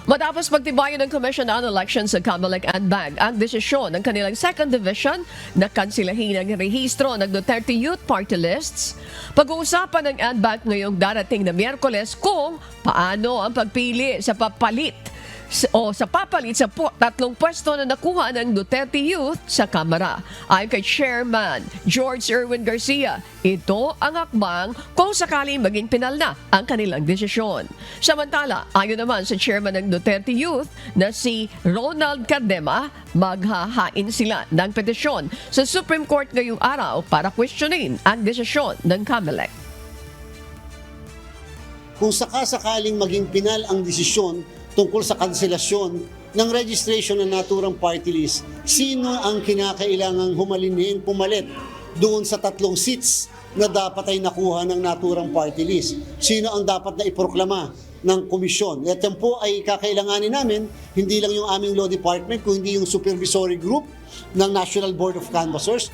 Matapos pagtibayan ng Commission on Elections sa Comelec and BAG ang desisyon ng kanilang second division na kansilahin ang rehistro ng Duterte Youth Party Lists, pag-uusapan ng NBAC ngayong darating na Miyerkules kung paano ang pagpili sa papalit sa tatlong pwesto na nakuha ng Duterte Youth sa Kamara. Ayon kay Chairman George Erwin Garcia, ito ang hakbang kung sakaling maging pinal na ang kanilang desisyon. Samantala, ayon naman sa Chairman ng Duterte Youth na si Ronald Cardema, maghahain sila ng petisyon sa Supreme Court ngayong araw para questionin ang desisyon ng Comelec. Kung sakaling maging pinal ang desisyon tungkol sa kanselasyon ng registration ng naturang party list, sino ang kinakailangang humalinhin pumalit doon sa 3 seats na dapat ay nakuha ng naturang party list? Sino ang dapat na iproklama ng komisyon? At yan po ay kakailanganin namin, hindi lang yung aming law department, kundi yung supervisory group ng National Board of Canvassers.